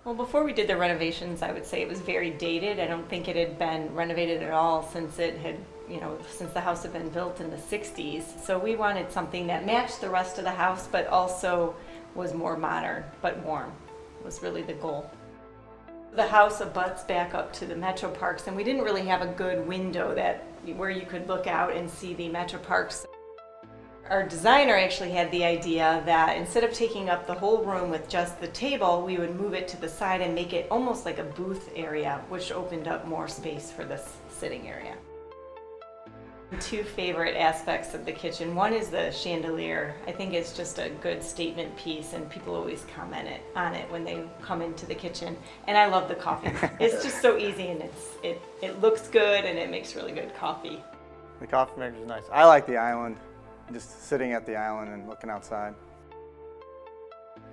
Well, before we did the renovations, I would say it was very dated. I don't think it had been renovated at all since it had, since the house had been built in the 60s. So we wanted something that matched the rest of the house, but also was more modern, but warm, was really the goal. The house abuts back up to the Metro Parks, and we didn't really have a good window where you could look out and see the Metro Parks. Our designer actually had the idea that instead of taking up the whole room with just the table, we would move it to the side and make it almost like a booth area, which opened up more space for this sitting area. Two favorite aspects of the kitchen. One is the chandelier. I think it's just a good statement piece, and people always comment on it when they come into the kitchen. And I love the coffee. It's just so easy, and it looks good, and it makes really good coffee. The coffee maker is nice. I like the island. Just sitting at the island and looking outside.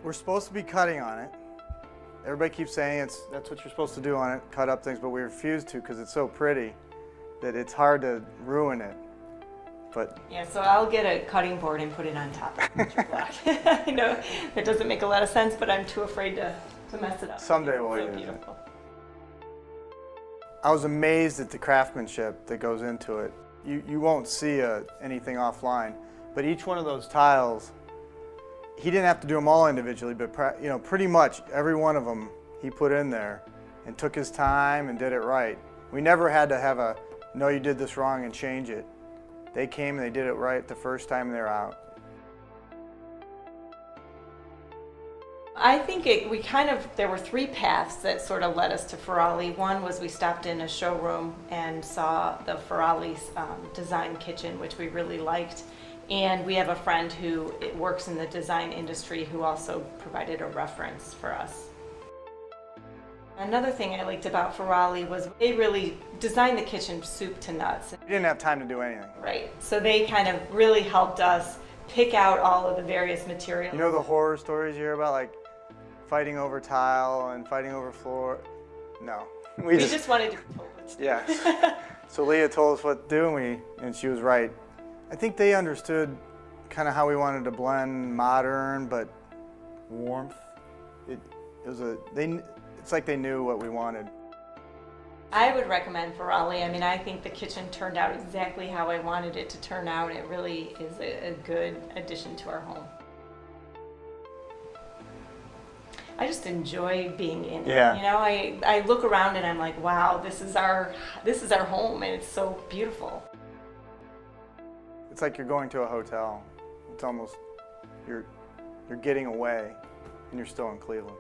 We're supposed to be cutting on it. Everybody keeps saying that's what you're supposed to do on it, cut up things, but we refuse to because it's so pretty that it's hard to ruin it. But yeah, so I'll get a cutting board and put it on top of the block. I know it doesn't make a lot of sense, but I'm too afraid to mess it up. Someday we'll use beautiful. it. I was amazed at the craftsmanship that goes into it. You won't see anything offline, but each one of those tiles, he didn't have to do them all individually, but pretty much every one of them he put in there and took his time and did it right. We never had to have no, you did this wrong and change it. They came and they did it right the first time they're out. I think there were three paths that sort of led us to Faralli. One was we stopped in a showroom and saw the Faralli's design kitchen, which we really liked. And we have a friend who works in the design industry who also provided a reference for us. Another thing I liked about Faralli was they really designed the kitchen soup to nuts. We didn't have time to do anything. Right, so they kind of really helped us pick out all of the various materials. You know the horror stories you hear about, like fighting over tile and fighting over floor? No. We just wanted to be told what to do. Yes. So Leah told us what to do, and she was right. I think they understood kind of how we wanted to blend modern but warmth. It's like they knew what we wanted. I would recommend Faralli. I mean, I think the kitchen turned out exactly how I wanted it to turn out. It really is a good addition to our home. I just enjoy being in it. Yeah. You know, I look around and I'm like, wow, this is our home, and it's so beautiful. It's like you're going to a hotel. It's almost, you're getting away and you're still in Cleveland.